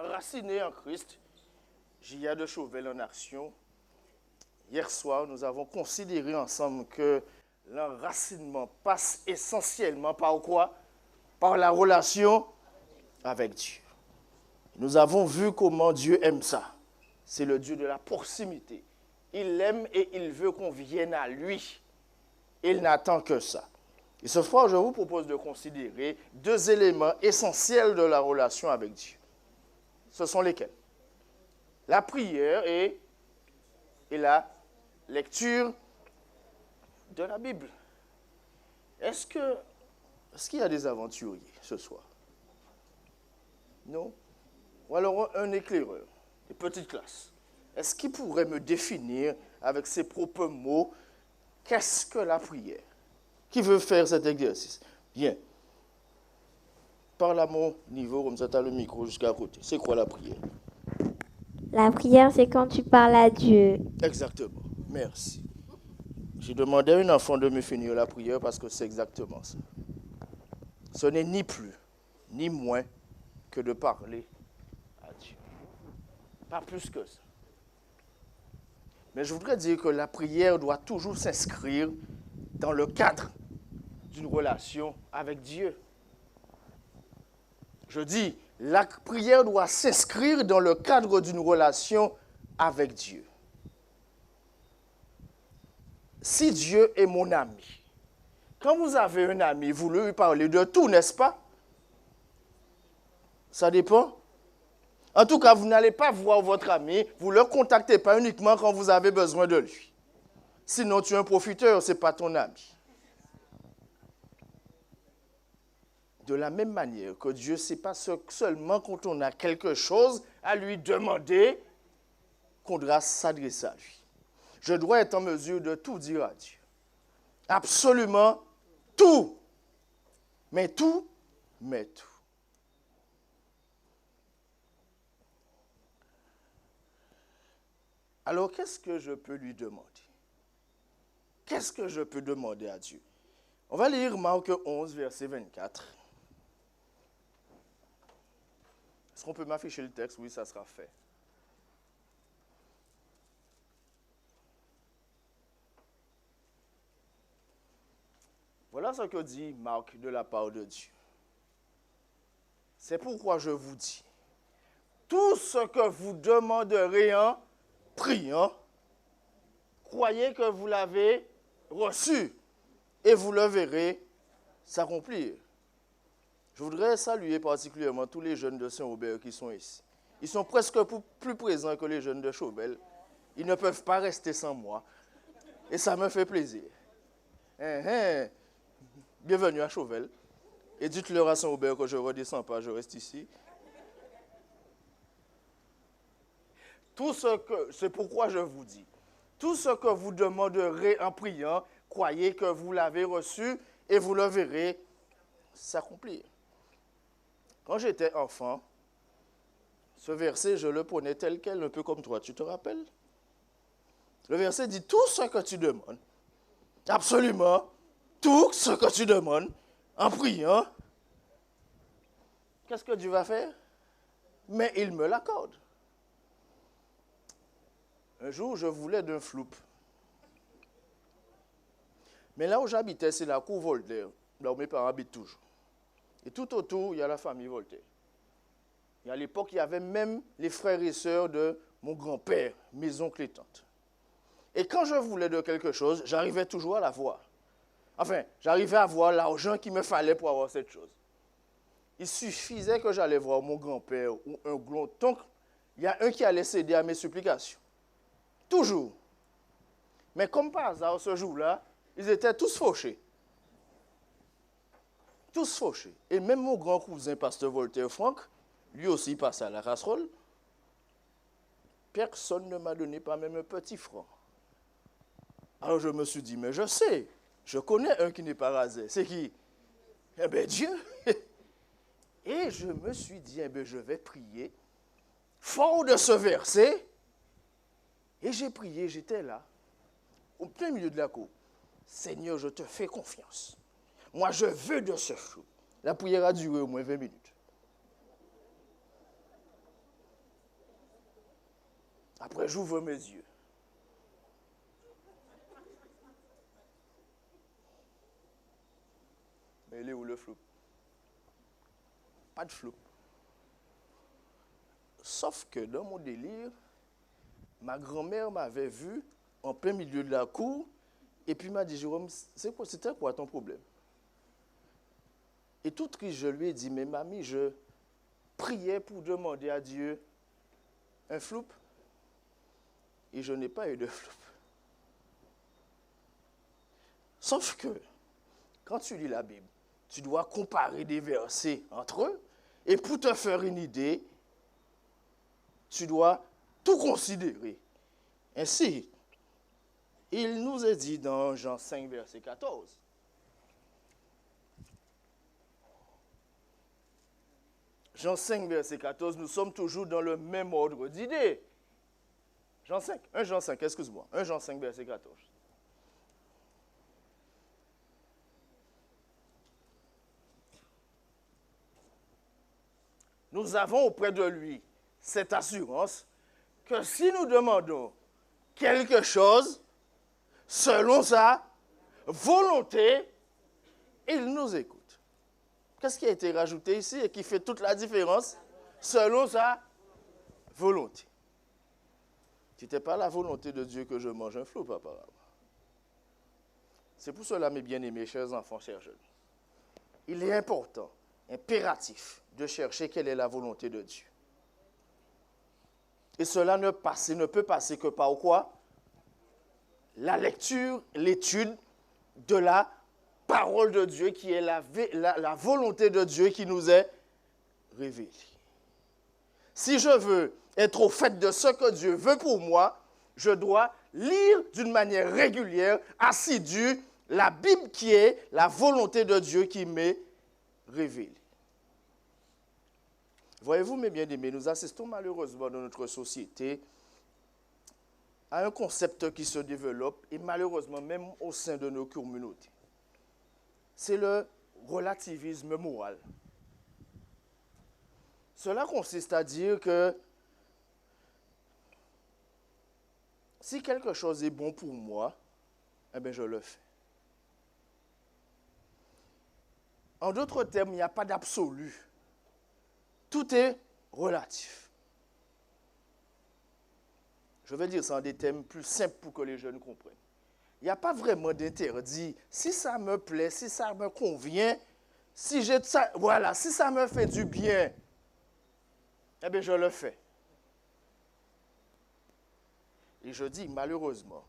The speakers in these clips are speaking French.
enracinés en Christ. J.A. de Chauvel en action. Hier soir, nous avons considéré ensemble que l'enracinement passe essentiellement par quoi? Par la relation avec Dieu. Nous avons vu comment Dieu aime ça. C'est le Dieu de la proximité. Il aime et il veut qu'on vienne à lui. Il n'attend que ça. Et ce soir, je vous propose de considérer deux éléments essentiels de la relation avec Dieu. Ce sont lesquels? La prière et la lecture de la Bible. Est-ce qu'il y a des aventuriers ce soir? Non? Ou alors un éclaireur, une petite classe. Est-ce qu'il pourrait me définir avec ses propres mots qu'est-ce que la prière? Qui veut faire cet exercice? Bien. Parle à mon niveau, comme ça tu as le micro jusqu'à côté. C'est quoi la prière? La prière, c'est quand tu parles à Dieu. Exactement. Merci. J'ai demandé à un enfant de me finir la prière parce que c'est exactement ça. Ce n'est ni plus, ni moins que de parler à Dieu. Pas plus que ça. Mais je voudrais dire que la prière doit toujours s'inscrire dans le cadre d'une relation avec Dieu. Je dis, la prière doit s'inscrire dans le cadre d'une relation avec Dieu. Si Dieu est mon ami, quand vous avez un ami, vous lui parlez de tout, n'est-ce pas? Ça dépend. En tout cas, vous n'allez pas voir votre ami, vous ne le contactez pas uniquement quand vous avez besoin de lui. Sinon, tu es un profiteur, ce n'est pas ton ami. De la même manière que Dieu, ce n'est pas seulement quand on a quelque chose à lui demander qu'on doit s'adresser à lui. Je dois être en mesure de tout dire à Dieu. Absolument tout. Mais tout, mais tout. Alors, qu'est-ce que je peux lui demander? Qu'est-ce que je peux demander à Dieu? On va lire Marc 11, verset 24. Est-ce qu'on peut m'afficher le texte? Oui, ça sera fait. Voilà ce que dit Marc de la part de Dieu. C'est pourquoi je vous dis, tout ce que vous demanderez en priant, croyez que vous l'avez reçu et vous le verrez s'accomplir. Je voudrais saluer particulièrement tous les jeunes de Saint-Aubert qui sont ici. Ils sont presque plus présents que les jeunes de Chauvel. Ils ne peuvent pas rester sans moi. Et ça me fait plaisir. Bienvenue à Chauvel. Et dites-leur à Saint-Aubert que je ne redescends pas, je reste ici. C'est pourquoi je vous dis, tout ce que vous demanderez en priant, croyez que vous l'avez reçu et vous le verrez s'accomplir. Quand j'étais enfant, ce verset, je le prenais tel quel, un peu comme toi, tu te rappelles? Le verset dit, tout ce que tu demandes, absolument, tout ce que tu demandes, en priant, qu'est-ce que Dieu va faire? Mais il me l'accorde. Un jour, je voulais d'un floup. Mais là où j'habitais, c'est la cour Voltaire, là où mes parents habitent toujours. Et tout autour, il y a la famille Voltaire. Et à l'époque, il y avait même les frères et sœurs de mon grand-père, mes oncles et tantes. Et quand je voulais de quelque chose, j'arrivais toujours à la voir. Enfin, j'arrivais à voir l'argent qu'il me fallait pour avoir cette chose. Il suffisait que j'allais voir mon grand-père ou un grand-oncle, il y a un qui allait céder à mes supplications. Toujours. Mais comme par hasard, ce jour-là, ils étaient tous fauchés. Tous fauchés. Et même mon grand cousin, pasteur Voltaire Franck, lui aussi passait à la casserole. Personne ne m'a donné pas même un petit franc. Alors je me suis dit, mais je sais, je connais un qui n'est pas rasé. C'est qui? Eh bien Dieu. Et je me suis dit, eh bien je vais prier. Fort de ce verset. Et j'ai prié, j'étais là, au plein milieu de la cour. Seigneur, je te fais confiance. Moi, je veux de ce flou. La prière a duré au moins 20 minutes. Après, j'ouvre mes yeux. Mais il est où le flou? Pas de flou. Sauf que dans mon délire, ma grand-mère m'avait vu en plein milieu de la cour et puis m'a dit, Jérôme, c'était quoi ton problème? Et tout triste, je lui ai dit, mais mamie, je priais pour demander à Dieu un flou et je n'ai pas eu de flou. Sauf que, quand tu lis la Bible, tu dois comparer des versets entre eux et pour te faire une idée, tu dois tout considérer. Ainsi, il nous est dit dans Jean 5, verset 14. Jean 5, verset 14, nous sommes toujours dans le même ordre d'idées. Jean 5, 1 Jean 5, excuse-moi. 1 Jean 5, verset 14. Nous avons auprès de lui cette assurance que si nous demandons quelque chose selon sa volonté, il nous écoute. Qu'est-ce qui a été rajouté ici et qui fait toute la différence? Selon sa volonté. Ce n'était pas la volonté de Dieu que je mange un flou, apparemment. C'est pour cela, mes bien-aimés, chers enfants, chers jeunes, il est important, impératif, de chercher quelle est la volonté de Dieu. Et cela ne peut passer que par quoi? La lecture, l'étude de la parole de Dieu qui est la volonté de Dieu qui nous est révélée. Si je veux être au fait de ce que Dieu veut pour moi, je dois lire d'une manière régulière, assidue, la Bible qui est la volonté de Dieu qui m'est révélée. Voyez-vous, mes bien-aimés, nous assistons malheureusement dans notre société à un concept qui se développe et malheureusement même au sein de nos communautés. C'est le relativisme moral. Cela consiste à dire que si quelque chose est bon pour moi, eh bien je le fais. En d'autres termes, il n'y a pas d'absolu. Tout est relatif. Je vais dire ça en des termes plus simples pour que les jeunes comprennent. Il n'y a pas vraiment d'interdit. Si ça me plaît, si ça me convient, si ça me fait du bien, eh bien je le fais. Et je dis malheureusement,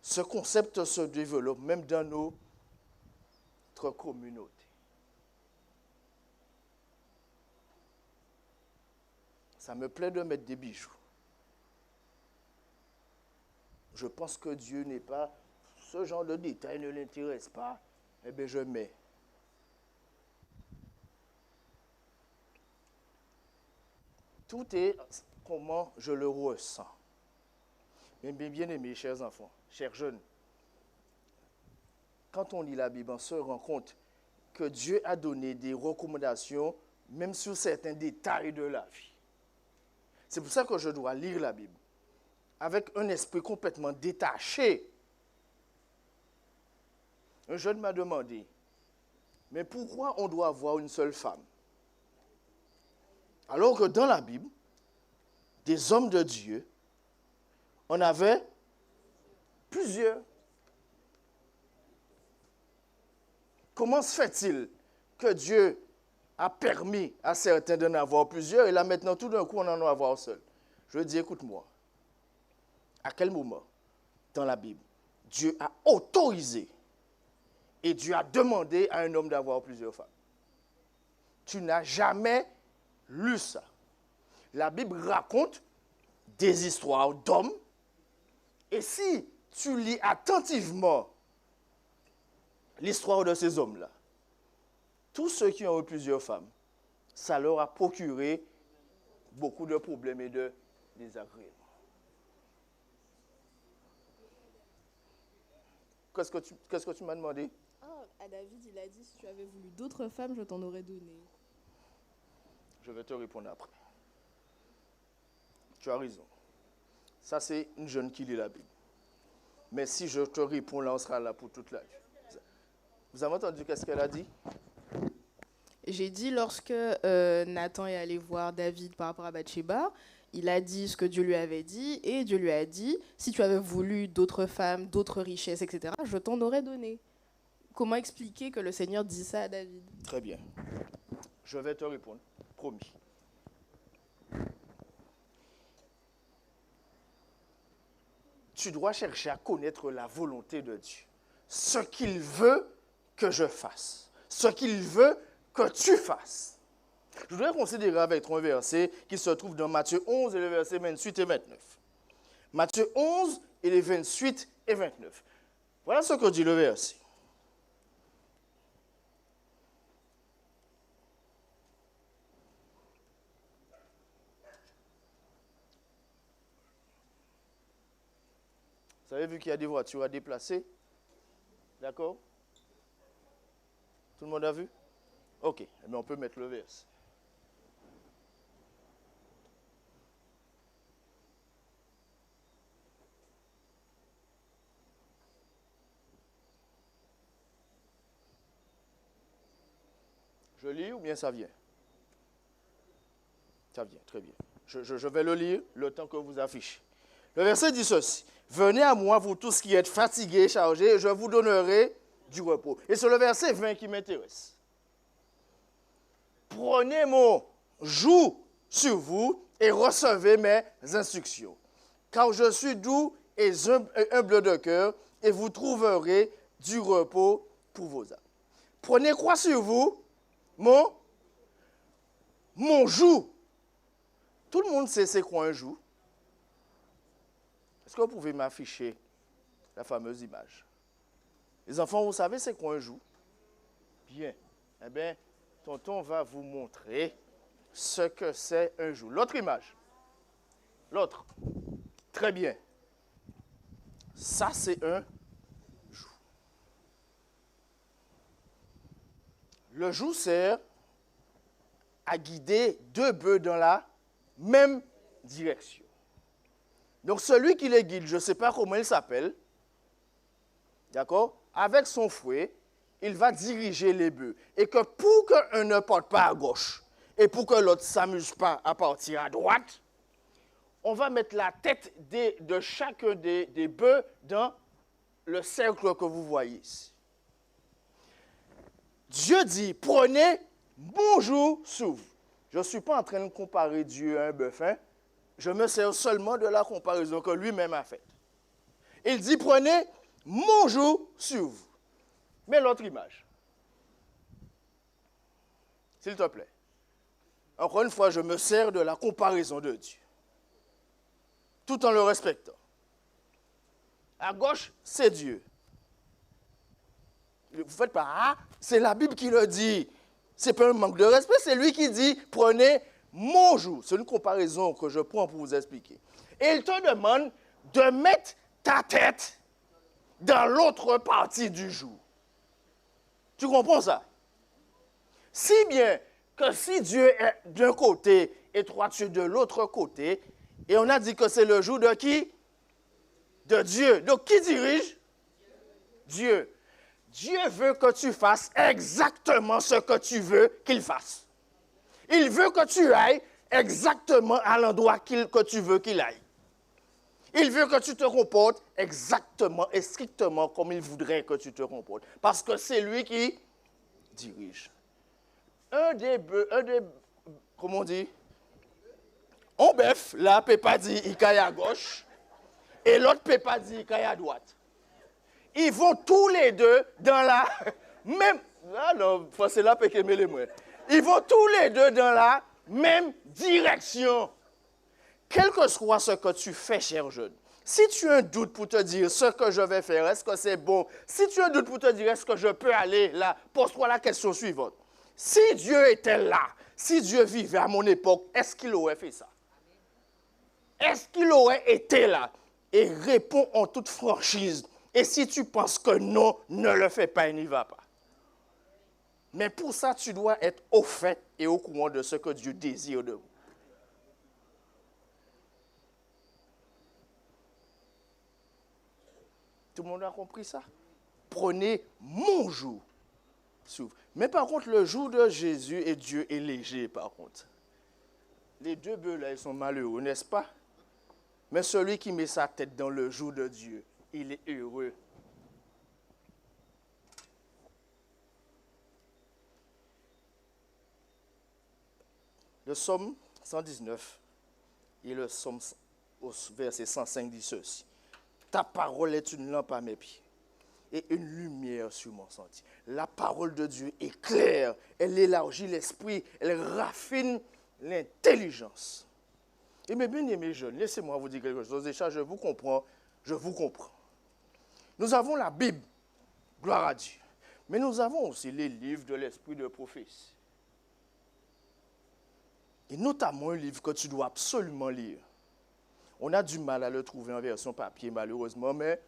ce concept se développe même dans notre communauté. Ça me plaît de mettre des bijoux. Je pense que Dieu n'est pas, ce genre de détail ne l'intéresse pas, eh bien je mets. Tout est comment je le ressens. Mais bien aimés, chers enfants, chers jeunes, quand on lit la Bible, on se rend compte que Dieu a donné des recommandations, même sur certains détails de la vie. C'est pour ça que je dois lire la Bible avec un esprit complètement détaché. Un jeune m'a demandé, mais pourquoi on doit avoir une seule femme? Alors que dans la Bible, des hommes de Dieu, on avait plusieurs. Comment se fait-il que Dieu a permis à certains d'en avoir plusieurs et là maintenant tout d'un coup on en a avoir seul? Je dis, écoute-moi, à quel moment dans la Bible Dieu a autorisé et Dieu a demandé à un homme d'avoir plusieurs femmes? Tu n'as jamais lu ça. La Bible raconte des histoires d'hommes et si tu lis attentivement l'histoire de ces hommes-là, tous ceux qui ont eu plusieurs femmes, ça leur a procuré beaucoup de problèmes et de désagréments. Qu'est-ce que tu m'as demandé? À David, il a dit, si tu avais voulu d'autres femmes, je t'en aurais donné. Je vais te répondre après. Tu as raison. Ça, c'est une jeune qui lit la Bible. Mais si je te réponds, là, on sera là pour toute la vie. Vous avez entendu qu'est-ce qu'elle a dit? J'ai dit lorsque Nathan est allé voir David par rapport à Bathsheba, il a dit ce que Dieu lui avait dit, et Dieu lui a dit, si tu avais voulu d'autres femmes, d'autres richesses, etc., je t'en aurais donné. Comment expliquer que le Seigneur dit ça à David? Très bien. Je vais te répondre, promis. Tu dois chercher à connaître la volonté de Dieu. Ce qu'il veut que je fasse. Ce qu'il veut que tu fasses. Je voudrais considérer avec toi un verset qui se trouve dans Matthieu 11 et les versets 28 et 29. Matthieu 11 et les 28 et 29. Voilà ce que dit le verset. Vous avez vu qu'il y a des voitures à déplacer? D'accord? Tout le monde a vu? Ok, mais on peut mettre le verset. Je lis ou bien ça vient? Ça vient, très bien. Je vais le lire le temps que vous affichez. Le verset dit ceci. Venez à moi, vous tous qui êtes fatigués et chargés, et je vous donnerai du repos. Et c'est le verset 20 qui m'intéresse. Prenez mon joug sur vous et recevez mes instructions. Car je suis doux et humble de cœur, et vous trouverez du repos pour vos âmes. Prenez quoi sur vous? Mon joug. Tout le monde sait c'est quoi un joug. Est-ce que vous pouvez m'afficher la fameuse image? Les enfants, vous savez c'est quoi un joug? Bien. Eh bien, tonton va vous montrer ce que c'est un joug. L'autre image. L'autre. Très bien. Ça, c'est un joug. Le joug sert à guider deux bœufs dans la même direction. Donc, celui qui les guide, je ne sais pas comment il s'appelle, d'accord, avec son fouet, il va diriger les bœufs. Et que pour qu'un ne parte pas à gauche et pour que l'autre ne s'amuse pas à partir à droite, on va mettre la tête de chacun des bœufs dans le cercle que vous voyez ici. Dieu dit, prenez mon joug sur vous. Je ne suis pas en train de comparer Dieu à un bœuf, hein? Je me sers seulement de la comparaison que lui-même a faite. Il dit, prenez mon joug sur vous. Mais l'autre image. S'il te plaît. Encore une fois, je me sers de la comparaison de Dieu. Tout en le respectant. À gauche, c'est Dieu. Vous ne faites pas, ah, c'est la Bible qui le dit. Ce n'est pas un manque de respect, c'est lui qui dit, prenez mon joug. C'est une comparaison que je prends pour vous expliquer. Et il te demande de mettre ta tête dans l'autre partie du joug. Tu comprends ça? Si bien que si Dieu est d'un côté et toi tu es de l'autre côté, et on a dit que c'est le joug de qui? De Dieu. Donc qui dirige? Dieu. Dieu veut que tu fasses exactement ce que tu veux qu'il fasse. Il veut que tu ailles exactement à l'endroit que tu veux qu'il aille. Il veut que tu te comportes exactement et strictement comme il voudrait que tu te comportes. Parce que c'est lui qui dirige. Comment on dit? Un bœuf, là, peut pas dire il caille à gauche, et l'autre peut pas dire il caille à droite. Ils vont tous les deux dans la même... Ah non, c'est là que les moi. Ils vont tous les deux dans la même direction. Quel que soit ce que tu fais, cher jeune, si tu as un doute pour te dire ce que je vais faire, est-ce que c'est bon? Si tu as un doute pour te dire est-ce que je peux aller là, pose-toi la question suivante. Si Dieu était là, si Dieu vivait à mon époque, est-ce qu'il aurait fait ça? Est-ce qu'il aurait été là? Et réponds en toute franchise. Et si tu penses que non, ne le fais pas et n'y va pas. Mais pour ça, tu dois être au fait et au courant de ce que Dieu désire de vous. Tout le monde a compris ça? Prenez mon joug. Mais par contre, le joug de Jésus et Dieu est léger, par contre. Les deux bœufs là, ils sont malheureux, n'est-ce pas? Mais celui qui met sa tête dans le joug de Dieu, il est heureux. Le psaume 119 et le psaume au verset 105 dit ceci. Ta parole est une lampe à mes pieds et une lumière sur mon sentier. La parole de Dieu est claire, elle élargit l'esprit, elle raffine l'intelligence. Et mes bien-aimés jeunes, laissez-moi vous dire quelque chose. Déjà, je vous comprends. Nous avons la Bible, gloire à Dieu. Mais nous avons aussi les livres de l'esprit de prophétie. Et notamment un livre que tu dois absolument lire. On a du mal à le trouver en version papier, malheureusement, mais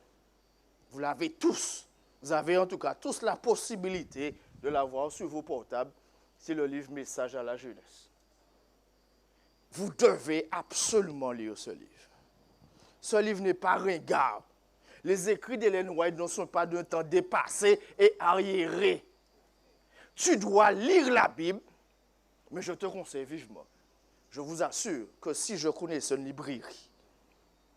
vous l'avez tous. Vous avez en tout cas tous la possibilité de l'avoir sur vos portables. C'est le livre Message à la jeunesse. Vous devez absolument lire ce livre. Ce livre n'est pas ringard. Les écrits d'Ellen White ne sont pas d'un temps dépassé et arriéré. Tu dois lire la Bible, mais je te conseille vivement. Je vous assure que si je connaissais une librairie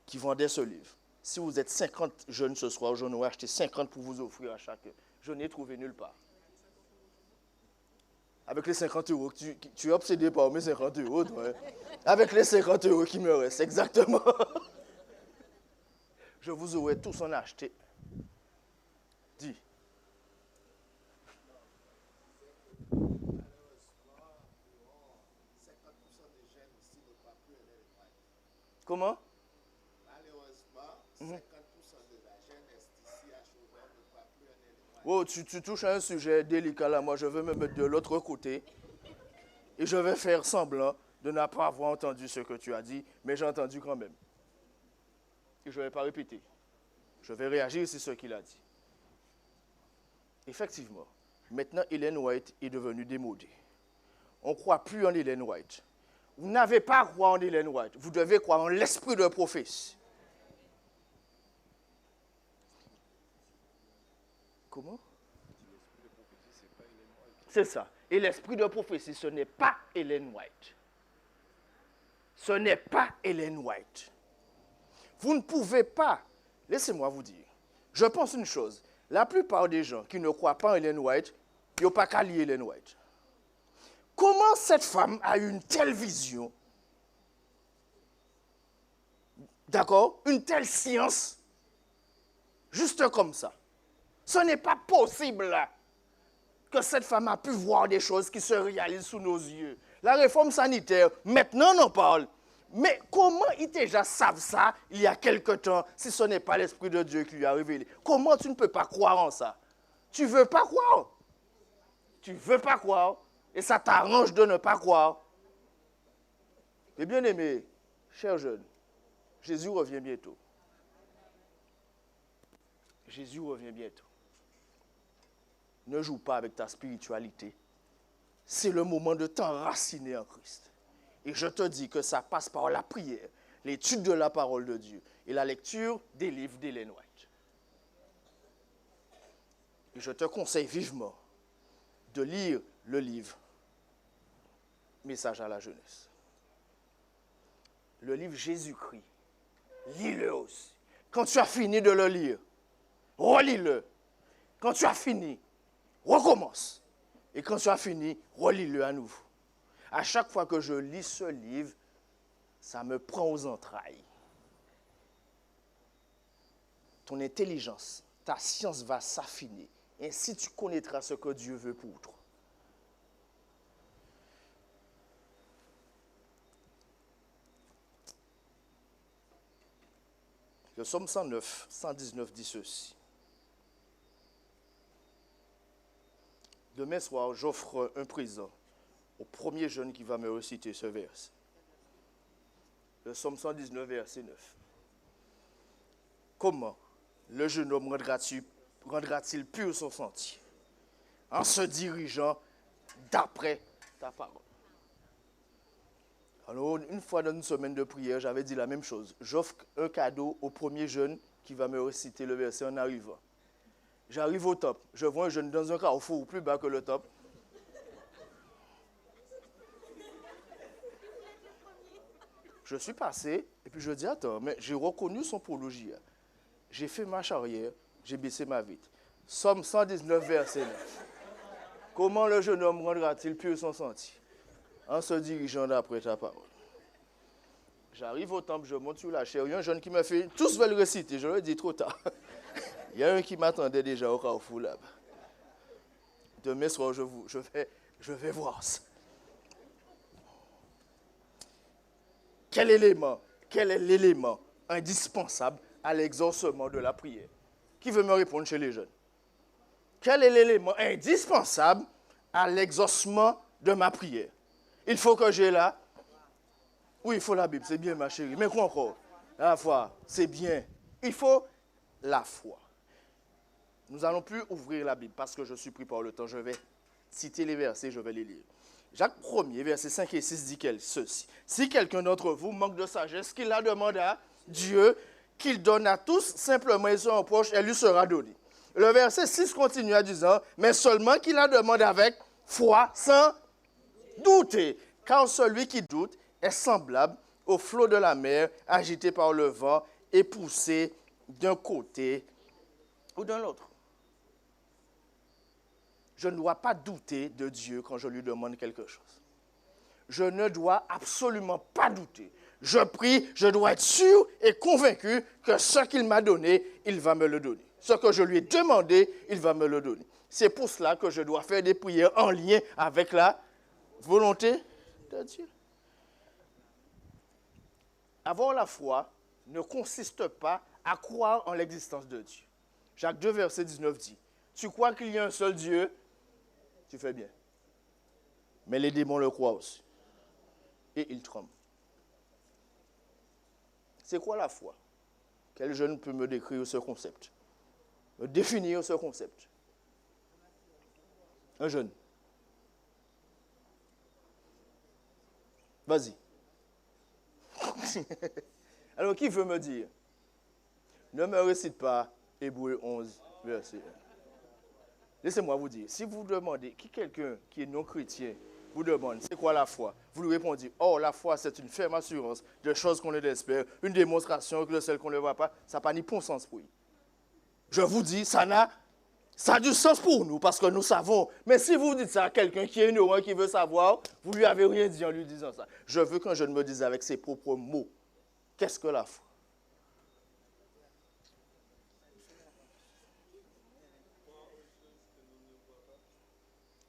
qui vendait ce livre, si vous êtes 50 jeunes ce soir, j'en aurais acheté 50 pour vous offrir à chacun. Je n'ai trouvé nulle part. Avec les 50 euros, tu es obsédé par mes 50 euros, toi. Avec les 50 euros qui me restent, exactement. Je vous aurais tous en acheté. Dis. Comment? Malheureusement, 50% de la jeunesse d'ici à Chauvin ne croit plus en Ellen White. Oh, tu touches à un sujet délicat là. Moi, je vais me mettre de l'autre côté et je vais faire semblant de ne pas avoir entendu ce que tu as dit, mais j'ai entendu quand même. Et je ne vais pas répéter. Je vais réagir sur ce qu'il a dit. Effectivement, maintenant, Ellen White est devenue démodée. On ne croit plus en Ellen White. Vous n'avez pas à croire en Ellen White. Vous devez croire en l'esprit de prophétie. Comment? C'est ça. Et l'esprit de prophétie, ce n'est pas Ellen White. Ce n'est pas Ellen White. Vous ne pouvez pas, laissez-moi vous dire, je pense une chose, la plupart des gens qui ne croient pas en Ellen White, ils n'ont pas qu'à lire Ellen White. Comment cette femme a eu une telle vision, d'accord, une telle science, juste comme ça? Ce n'est pas possible là, que cette femme a pu voir des choses qui se réalisent sous nos yeux. La réforme sanitaire, maintenant on en parle. Mais comment ils déjà savent ça il y a quelque temps si ce n'est pas l'Esprit de Dieu qui lui a révélé? Comment tu ne peux pas croire en ça? Tu ne veux pas croire. Tu ne veux pas croire. Et ça t'arrange de ne pas croire. Mais bien aimé, chers jeunes, Jésus revient bientôt. Jésus revient bientôt. Ne joue pas avec ta spiritualité. C'est le moment de t'enraciner en Christ. Et je te dis que ça passe par la prière, l'étude de la parole de Dieu et la lecture des livres d'Ellen White. Et je te conseille vivement de lire le livre Message à la jeunesse. Le livre Jésus-Christ. Lis-le aussi. Quand tu as fini de le lire, relis-le. Quand tu as fini, recommence. Et quand tu as fini, relis-le à nouveau. À chaque fois que je lis ce livre, ça me prend aux entrailles. Ton intelligence, ta science va s'affiner. Ainsi, tu connaîtras ce que Dieu veut pour toi. Le psaume 109, 119 dit ceci. Demain soir, j'offre un présent au premier jeune qui va me réciter ce verset. Le psaume 119, verset 9. Comment le jeune homme rendra-t-il pur son sentier en se dirigeant d'après ta parole? Alors, une fois dans une semaine de prière, j'avais dit la même chose. J'offre un cadeau au premier jeune qui va me réciter le verset en arrivant. J'arrive au top. Je vois un jeune dans un carrefour plus bas que le top. Je suis passé et puis je dis, attends, mais j'ai reconnu son prologie. J'ai fait marche arrière, j'ai baissé ma vitre. Somme 119, verset 9. Comment le jeune homme rendra-t-il pur son sentier? En se dirigeant d'après ta parole. J'arrive au temple, je monte sur la chaire. Il y a un jeune qui m'a fait, tous veulent réciter, je leur ai dit trop tard. Il y a un qui m'attendait déjà au carrefour là-bas. Demain soir, je vais voir ça. Quel est l'élément indispensable à l'exaucement de la prière? Qui veut me répondre chez les jeunes? Quel est l'élément indispensable à l'exaucement de ma prière? Il faut que j'ai là. Oui, il faut la Bible, c'est bien ma chérie. Mais quoi encore? La foi, c'est bien. Il faut la foi. Nous n'allons plus ouvrir la Bible parce que je suis pris par le temps. Je vais citer les versets, je vais les lire. Jacques 1er, versets 5 et 6 dit ceci. Si quelqu'un d'entre vous manque de sagesse, qu'il la demande à Dieu, qu'il donne à tous, simplement et sans reproche, elle lui sera donnée. Le verset 6 continue en disant, mais seulement qu'il la demande avec foi, sans douter. Car celui qui doute est semblable au flot de la mer, agité par le vent et poussé d'un côté ou de l'autre. Je ne dois pas douter de Dieu quand je lui demande quelque chose. Je ne dois absolument pas douter. Je prie, je dois être sûr et convaincu que ce qu'il m'a donné, il va me le donner. Ce que je lui ai demandé, il va me le donner. C'est pour cela que je dois faire des prières en lien avec la volonté de Dieu. Avoir la foi ne consiste pas à croire en l'existence de Dieu. Jacques 2, verset 19 dit, tu crois qu'il y a un seul Dieu? Tu fais bien. Mais les démons le croient aussi. Et ils tremblent. C'est quoi la foi? Quel jeune peut me décrire ce concept? Me définir ce concept? Un jeune. Vas-y. Alors, qui veut me dire? Ne me récite pas Hébreux 11, verset 1. Laissez-moi vous dire, si vous demandez, quelqu'un qui est non chrétien vous demande, c'est quoi la foi? Vous lui répondez, oh, la foi, c'est une ferme assurance de choses qu'on espère, une démonstration que le seul qu'on ne voit pas, ça n'a pas ni bon sens pour lui. Je vous dis, ça a du sens pour nous, parce que nous savons. Mais si vous dites ça à quelqu'un qui est ignorant, qui veut savoir, vous lui avez rien dit en lui disant ça. Je veux qu'un jeune me dise avec ses propres mots, qu'est-ce que la foi?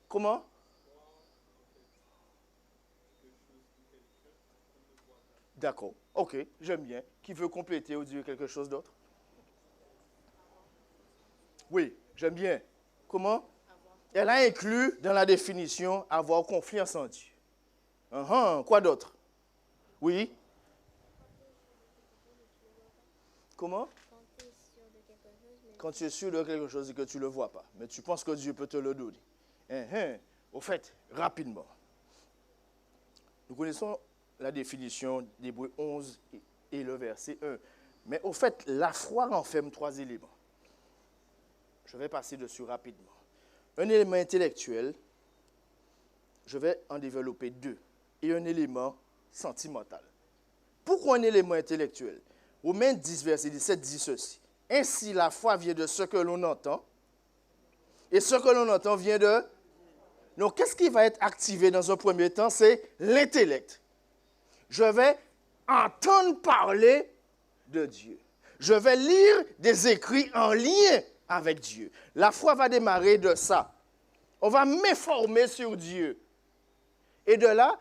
Comment? D'accord. Ok, j'aime bien. Qui veut compléter ou dire quelque chose d'autre? Oui, j'aime bien. Comment? Elle a inclus dans la définition avoir confiance en Dieu. Quoi d'autre? Oui? Comment? Quand tu es sûr de quelque chose et que tu ne le vois pas, mais tu penses que Dieu peut te le donner. Au fait, rapidement, nous connaissons la définition d'Hébreux 11 et le verset 1. Mais au fait, la foi renferme 3 éléments. Je vais passer dessus rapidement. Un élément intellectuel, je vais en développer 2. Et un élément sentimental. Pourquoi un élément intellectuel? Romains 10, verset 17 dit ceci. Ainsi, la foi vient de ce que l'on entend. Et ce que l'on entend vient de... Donc, qu'est-ce qui va être activé dans un premier temps? C'est l'intellect. Je vais entendre parler de Dieu. Je vais lire des écrits en lien avec Dieu. La foi va démarrer de ça. On va m'informer sur Dieu. Et de là,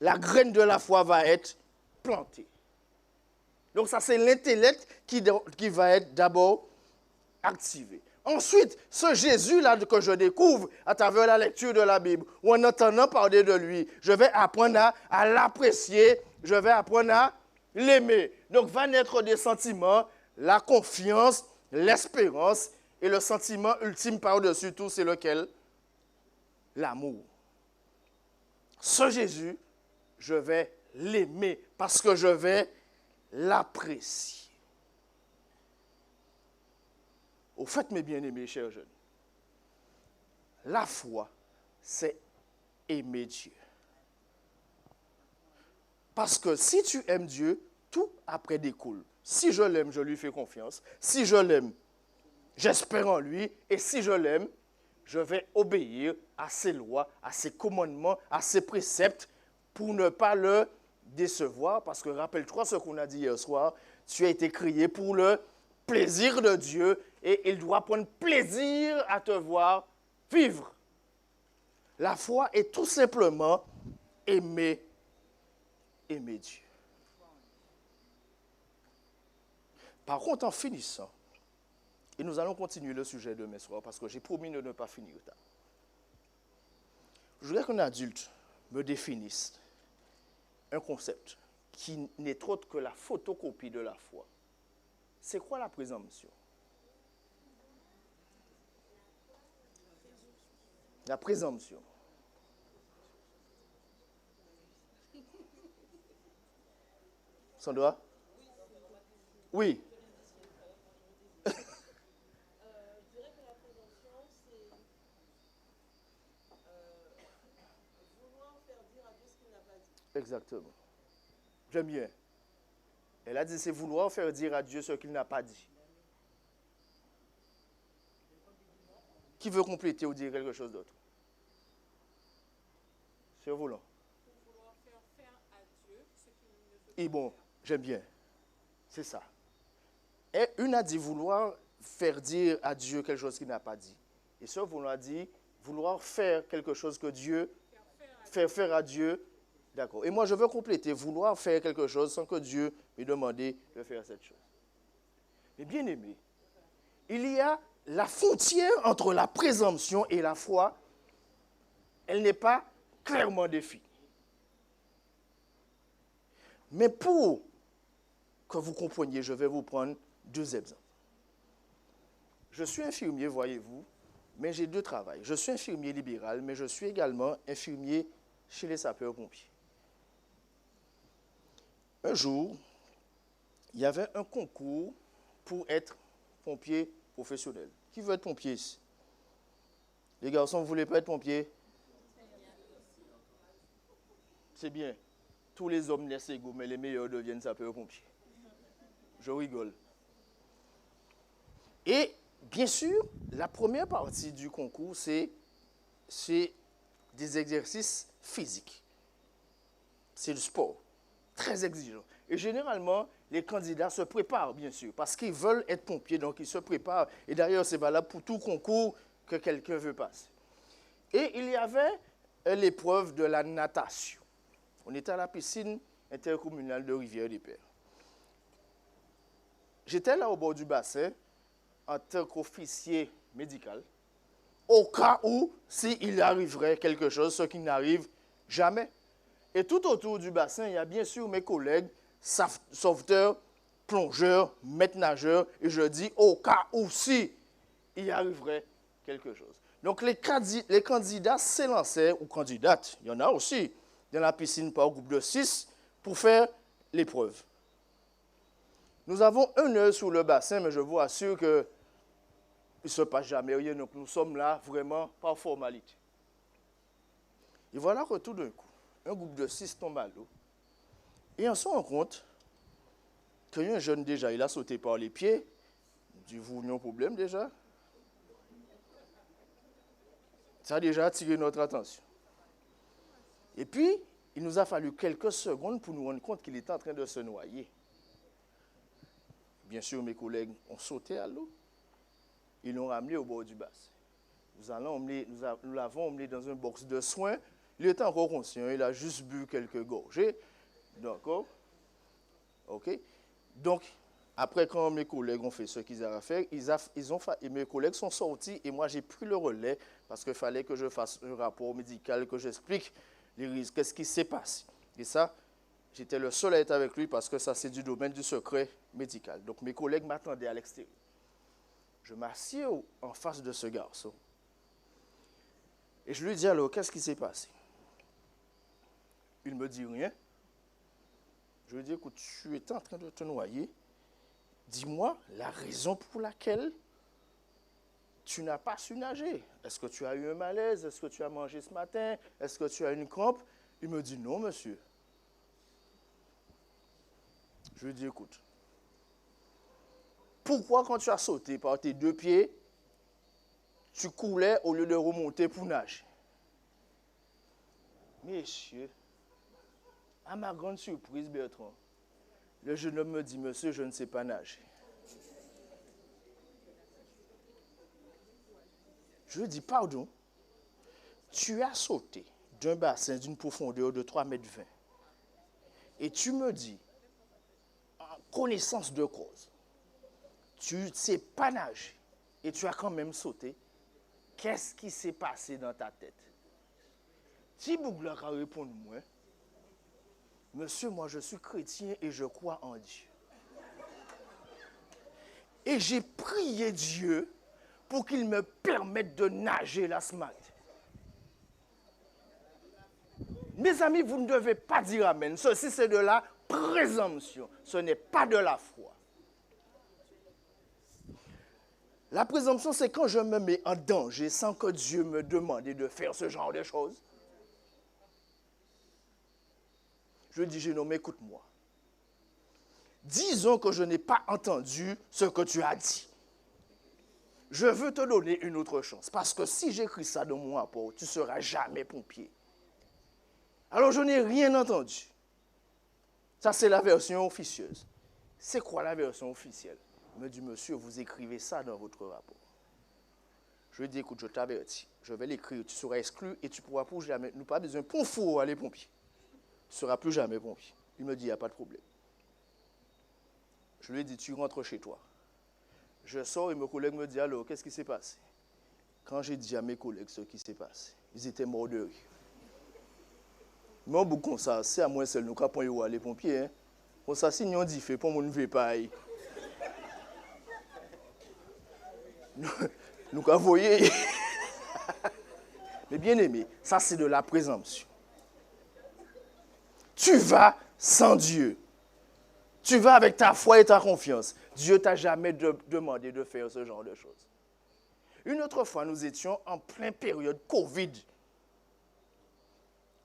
la graine de la foi va être plantée. Donc ça, c'est l'intellect qui va être d'abord activé. Ensuite, ce Jésus-là que je découvre à travers la lecture de la Bible, ou en entendant parler de lui, je vais apprendre à l'apprécier, je vais apprendre à l'aimer. Donc va naître des sentiments, la confiance, l'espérance, et le sentiment ultime par-dessus tout, c'est lequel? L'amour. Ce Jésus, je vais l'aimer parce que je vais l'apprécier. Au fait, mes bien-aimés, chers jeunes, la foi, c'est aimer Dieu. Parce que si tu aimes Dieu, tout après découle. Si je l'aime, je lui fais confiance. Si je l'aime, j'espère en lui. Et si je l'aime, je vais obéir à ses lois, à ses commandements, à ses préceptes pour ne pas le décevoir. Parce que rappelle-toi ce qu'on a dit hier soir, tu as été créé pour le plaisir de Dieu et il doit prendre plaisir à te voir vivre. La foi est tout simplement aimer Dieu. Par contre, en finissant, et nous allons continuer le sujet demain soir parce que j'ai promis de ne pas finir tard. Je voudrais qu'un adulte me définisse un concept qui n'est autre que la photocopie de la foi. C'est quoi la présomption? La présomption. Sandra? Oui. Je dirais que la présomption, c'est vouloir faire dire à Dieu ce qu'il n'a pas dit. Exactement. J'aime bien. Elle a dit c'est vouloir faire dire à Dieu ce qu'il n'a pas dit. Qui veut compléter ou dire quelque chose d'autre? Sur volant. Vouloir faire à Dieu ce qu'il ne veut pas. Et bon, j'aime bien. C'est ça. Et une a dit vouloir faire dire à Dieu quelque chose qu'il n'a pas dit. Et ce vouloir dit vouloir faire quelque chose que Dieu faire à Dieu. D'accord. Et moi, je veux compléter vouloir faire quelque chose sans que Dieu me demande de faire cette chose. Mais bien aimé, il y a la frontière entre la présomption et la foi. Elle n'est pas clairement définie. Mais pour que vous compreniez, je vais vous prendre deux exemples. Je suis infirmier, voyez-vous, mais j'ai deux travails. Je suis infirmier libéral, mais je suis également infirmier chez les sapeurs-pompiers. Un jour, il y avait un concours pour être pompier professionnel. Qui veut être pompier ici? Les garçons, vous ne voulez pas être pompier? C'est bien. Tous les hommes naissent égaux, mais les meilleurs deviennent sapeurs-pompiers. Je rigole. Et bien sûr, la première partie du concours, c'est des exercices physiques. C'est du sport, très exigeant. Et généralement, les candidats se préparent, bien sûr, parce qu'ils veulent être pompiers, donc ils se préparent. Et d'ailleurs, c'est valable pour tout concours que quelqu'un veut passer. Et il y avait l'épreuve de la natation. On était à la piscine intercommunale de Rivière-des-Pères. J'étais là au bord du bassin en tant qu'officier médical, au cas où, s'il arriverait quelque chose, ce qui n'arrive jamais. Et tout autour du bassin, il y a bien sûr mes collègues, sauveteurs, plongeurs, maîtres nageurs, et je dis au cas où, si il arriverait quelque chose. Donc les candidats s'élançaient, ou candidates, il y en a aussi, dans la piscine par groupe de 6, pour faire l'épreuve. Nous avons 1 heure sur le bassin, mais je vous assure qu'il ne se passe jamais rien. Donc nous sommes là vraiment par formalité. Et voilà que tout d'un coup, un groupe de 6 tombe à l'eau. Et on se rend compte qu'il y a un jeune déjà, il a sauté par les pieds. Il dit, vous n'avez pas de problème déjà? Ça a déjà attiré notre attention. Et puis, il nous a fallu quelques secondes pour nous rendre compte qu'il était en train de se noyer. Bien sûr, mes collègues ont sauté à l'eau. Ils l'ont ramené au bord du bassin. Nous l'avons emmené dans un box de soins. Il était encore conscient, il a juste bu quelques gorgées. D'accord? OK? Donc, après, quand mes collègues ont fait ce qu'ils avaient à faire, mes collègues sont sortis et moi, j'ai pris le relais parce qu'il fallait que je fasse un rapport médical, que j'explique les risques, qu'est-ce qui s'est passé. Et ça, j'étais le seul à être avec lui parce que ça, c'est du domaine du secret médical. Donc, mes collègues m'attendaient à l'extérieur. Je m'assieds en face de ce garçon. Et je lui dis alors, qu'est-ce qui s'est passé? Il ne me dit rien. Je lui dis, écoute, tu étais en train de te noyer. Dis-moi la raison pour laquelle tu n'as pas su nager. Est-ce que tu as eu un malaise? Est-ce que tu as mangé ce matin? Est-ce que tu as une crampe? Il me dit, non, monsieur. Je lui dis, écoute, pourquoi quand tu as sauté par tes deux pieds, tu coulais au lieu de remonter pour nager? Messieurs, à ma grande surprise, Bertrand, le jeune homme me dit, monsieur, je ne sais pas nager. Je lui dis, pardon, tu as sauté d'un bassin d'une profondeur de 3,20 m et tu me dis, en connaissance de cause, tu ne sais pas nager et tu as quand même sauté. Qu'est-ce qui s'est passé dans ta tête? Thibougla a répondu, moi, monsieur, moi je suis chrétien et je crois en Dieu. Et j'ai prié Dieu pour qu'il me permette de nager la ce matin. Mes amis, vous ne devez pas dire amen. Ceci, c'est de la présomption. Ce n'est pas de la foi. La présomption, c'est quand je me mets en danger sans que Dieu me demande de faire ce genre de choses. Je dis, Génome, écoute-moi. Disons que je n'ai pas entendu ce que tu as dit. Je veux te donner une autre chance. Parce que si j'écris ça dans mon rapport, tu ne seras jamais pompier. Alors, je n'ai rien entendu. Ça, c'est la version officieuse. C'est quoi la version officielle? Il me dit, monsieur, vous écrivez ça dans votre rapport. Je lui dis, écoute, je t'avertis. Je vais l'écrire, tu seras exclu et tu ne pourras plus jamais. Nous pas besoin pour fou aller pompier. Tu ne seras plus jamais pompier. Il me dit, il n'y a pas de problème. Je lui ai dit, tu rentres chez toi. Je sors et mes collègues me disent, alors, qu'est-ce qui s'est passé? Quand j'ai dit à mes collègues ce qui s'est passé, ils étaient morts de rire. Mais on bouge comme ça, c'est à moi seul, nous capons les pompiers. Hein. Comme ça, si nous dit fait, pour mon ne pas. Nous voyez. Mais bien aimé, ça c'est de la présomption. Tu vas sans Dieu. Tu vas avec ta foi et ta confiance. Dieu t'a jamais demandé de faire ce genre de choses. Une autre fois, nous étions en pleine période Covid,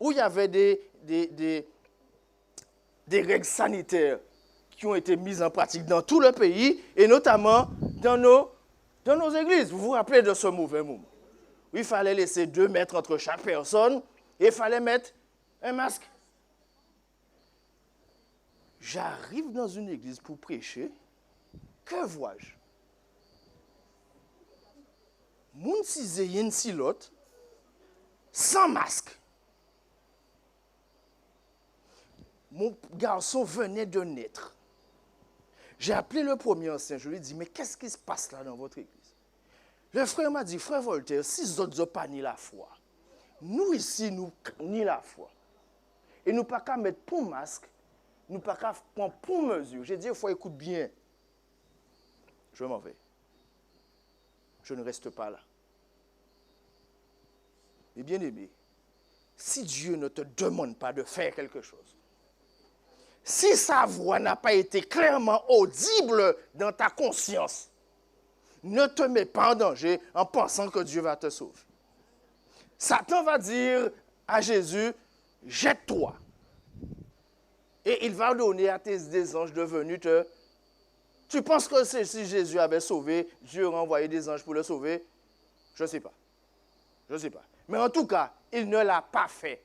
où il y avait des règles sanitaires qui ont été mises en pratique dans tout le pays, et notamment dans nos églises. Vous vous rappelez de ce mauvais moment où il fallait laisser 2 mètres entre chaque personne, et il fallait mettre un masque. J'arrive dans une église pour prêcher, que vois-je? Moun si zeyen si l'autre, sans masque. Mon garçon venait de naître. J'ai appelé le premier ancien, je lui ai dit, mais qu'est-ce qui se passe là dans votre église? Le frère m'a dit, frère Voltaire, si vous n'avez pas ni la foi, nous ici, nous ni la foi. Et nous pas qu'à mettre pour masque, nous pas qu'à prendre pour mesure. J'ai dit, il faut écouter bien. Je m'en vais. Je ne reste pas là. Mais bien aimé, si Dieu ne te demande pas de faire quelque chose, si sa voix n'a pas été clairement audible dans ta conscience, ne te mets pas en danger en pensant que Dieu va te sauver. Satan va dire à Jésus, jette-toi. Et il va donner à des anges de venir te... Tu penses que si Jésus avait sauvé, Dieu aurait envoyé des anges pour le sauver? Je ne sais pas. Je ne sais pas. Mais en tout cas, il ne l'a pas fait.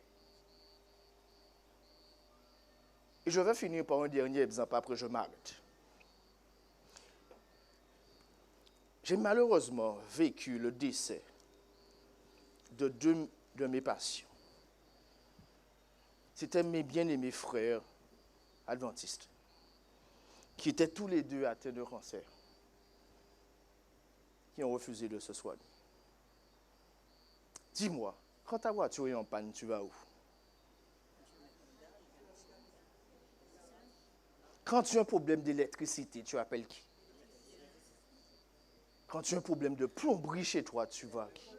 Et je vais finir par un dernier exemple, après je m'arrête. J'ai malheureusement vécu le décès de 2 de mes patients. C'étaient mes bien-aimés frères adventistes, qui étaient tous les 2 atteints de cancer, qui ont refusé de se soigner. Dis-moi, quand ta voiture est en panne, tu vas où? Quand tu as un problème d'électricité, tu appelles qui? Quand tu as un problème de plomberie chez toi, tu vas à qui?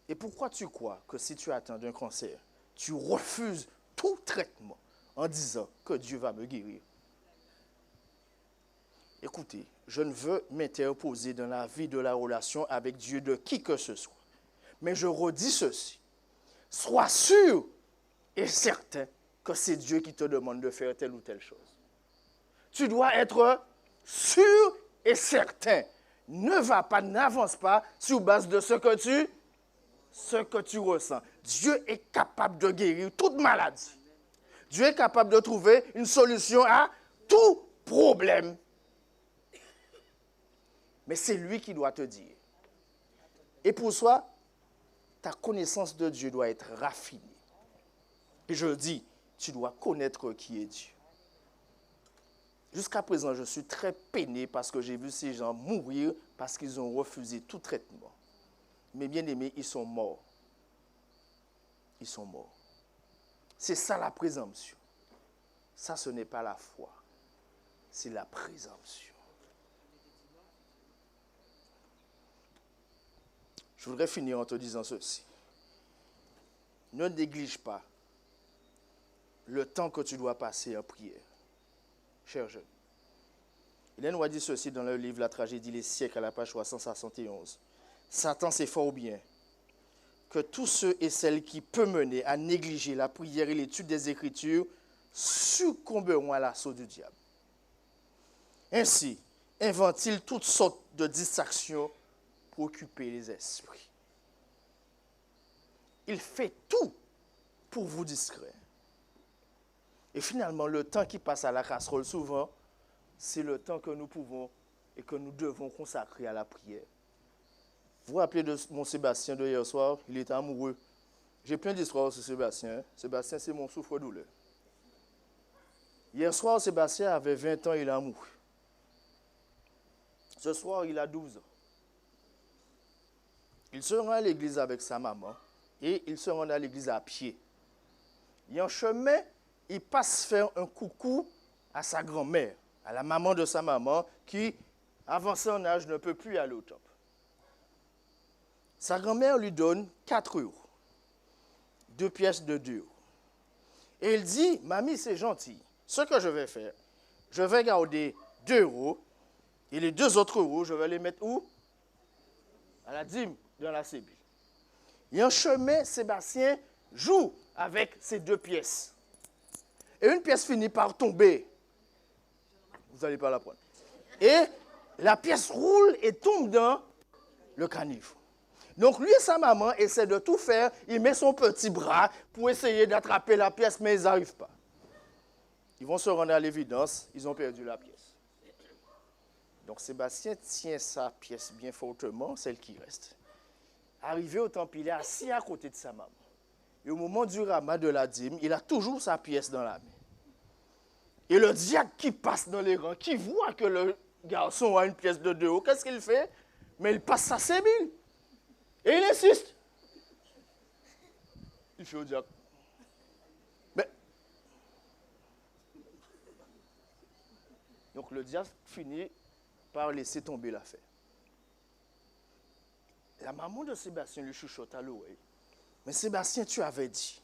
Et pourquoi tu crois que si tu atteins d'un cancer, tu refuses tout traitement en disant que Dieu va me guérir? Écoutez, je ne veux m'interposer dans la vie de la relation avec Dieu de qui que ce soit. Mais je redis ceci. Sois sûr et certain que c'est Dieu qui te demande de faire telle ou telle chose. Tu dois être sûr et certain. Ne va pas, n'avance pas sur base de ce que tu ressens. Dieu est capable de guérir toute maladie. Dieu est capable de trouver une solution à tout problème. Mais c'est lui qui doit te dire. Et pour ça, ta connaissance de Dieu doit être raffinée. Et je dis, tu dois connaître qui est Dieu. Jusqu'à présent, je suis très peiné parce que j'ai vu ces gens mourir parce qu'ils ont refusé tout traitement. Mes bien-aimés, ils sont morts. Ils sont morts. C'est ça la présomption. Ça, ce n'est pas la foi. C'est la présomption. Je voudrais finir en te disant ceci. Ne néglige pas le temps que tu dois passer en prière. Cher jeune. Hélène White dit ceci dans le livre La tragédie des siècles à la page 371. Satan sait fort bien que tous ceux et celles qui peuvent mener à négliger la prière et l'étude des Écritures succomberont à l'assaut du diable. Ainsi, invente-t-il toutes sortes de distractions pour occuper les esprits. Il fait tout pour vous distraire. Et finalement, le temps qui passe à la casserole, souvent, c'est le temps que nous pouvons et que nous devons consacrer à la prière. Vous vous rappelez de mon Sébastien de hier soir? Il était amoureux. J'ai plein d'histoires sur Sébastien. Sébastien, c'est mon souffre-douleur. Hier soir, Sébastien avait 20 ans, il est amoureux. Ce soir, il a 12 ans. Il se rend à l'église avec sa maman et il se rend à l'église à pied. Et en chemin, il passe faire un coucou à sa grand-mère, à la maman de sa maman, qui, avancée en âge, ne peut plus aller au temple. Sa grand-mère lui donne 4 euros, 2 pièces de 2 euros. Et il dit, mamie, c'est gentil. Ce que je vais faire, je vais garder 2 euros et les 2 autres euros, je vais les mettre où? À la dîme, dans la sébile. Et en chemin, Sébastien joue avec ces 2 pièces. Et une pièce finit par tomber. Vous n'allez pas la prendre. Et la pièce roule et tombe dans le caniveau. Donc lui et sa maman essaient de tout faire. Il met son petit bras pour essayer d'attraper la pièce, mais ils n'arrivent pas. Ils vont se rendre à l'évidence, ils ont perdu la pièce. Donc Sébastien tient sa pièce bien fortement, celle qui reste. Arrivé au temple, il est assis à côté de sa maman. Et au moment du ramas de la dîme, il a toujours sa pièce dans la main. Et le diacre qui passe dans les rangs, qui voit que le garçon a une pièce de 2 euros, qu'est-ce qu'il fait? Mais il passe sa sébile. Et il insiste. Il fait au diacre. Mais... Donc le diacre finit par laisser tomber l'affaire. La maman de Sébastien lui chuchote à l'oreille. Mais Sébastien, tu avais dit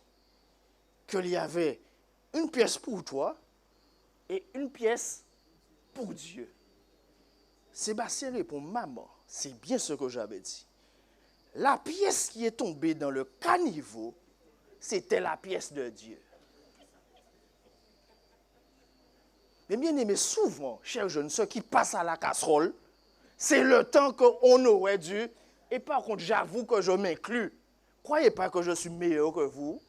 qu'il y avait une pièce pour toi et une pièce pour Dieu. Sébastien répond, maman, c'est bien ce que j'avais dit. La pièce qui est tombée dans le caniveau, c'était la pièce de Dieu. Mais bien aimé, souvent, chers jeunes, ceux qui passent à la casserole, c'est le temps qu'on aurait dû. Et par contre, j'avoue que je m'inclus. Croyez pas que je suis meilleur que vous.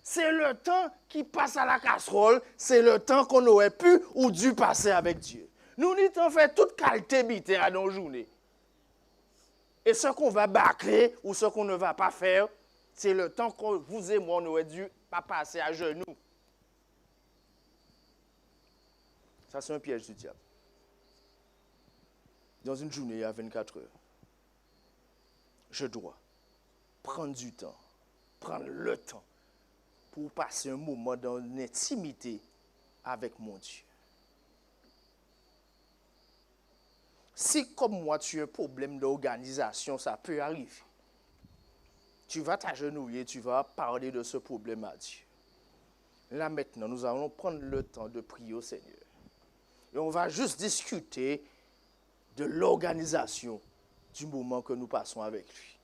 C'est le temps qui passe à la casserole, c'est le temps qu'on aurait pu ou dû passer avec Dieu. Nous n'y t'en fait toute qualité à nos journées. Et ce qu'on va bâcler ou ce qu'on ne va pas faire, c'est le temps que vous et moi, on aurait dû pas passer à genoux. Ça, c'est un piège du diable. Dans une journée, il y a 24 heures. Je dois prendre du temps, prendre le temps pour passer un moment dans l'intimité avec mon Dieu. Si comme moi tu as un problème d'organisation, ça peut arriver. Tu vas t'agenouiller, tu vas parler de ce problème à Dieu. Là maintenant, nous allons prendre le temps de prier au Seigneur. Et on va juste discuter de l'organisation du moment que nous passons avec lui.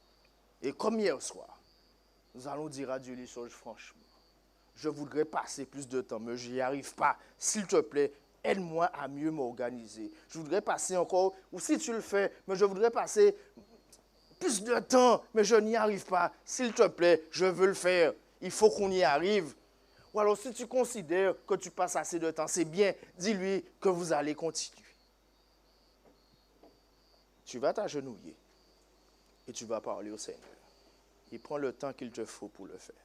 Et comme hier soir, nous allons dire à Dieu les choses franchement. Je voudrais passer plus de temps, mais je n'y arrive pas. S'il te plaît, aide-moi à mieux m'organiser. Je voudrais passer encore, ou si tu le fais, mais je voudrais passer plus de temps, mais je n'y arrive pas. S'il te plaît, je veux le faire. Il faut qu'on y arrive. Ou alors, si tu considères que tu passes assez de temps, c'est bien, dis-lui que vous allez continuer. Tu vas t'agenouiller et tu vas parler au Seigneur. Il prend le temps qu'il te faut pour le faire.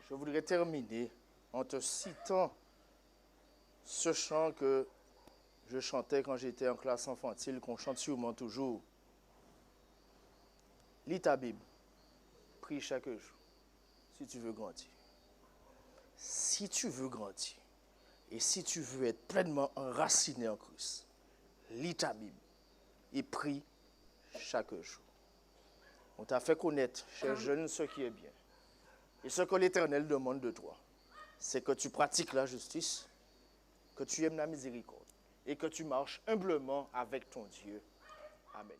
Je voudrais terminer en te citant ce chant que je chantais quand j'étais en classe infantile, qu'on chante sûrement toujours. Lis ta Bible, prie chaque jour, si tu veux grandir. Si tu veux grandir et si tu veux être pleinement enraciné en Christ, lis ta Bible et prie chaque jour. On t'a fait connaître, cher jeune, ce qui est bien. Et ce que l'Éternel demande de toi, c'est que tu pratiques la justice, que tu aimes la miséricorde et que tu marches humblement avec ton Dieu. Amen.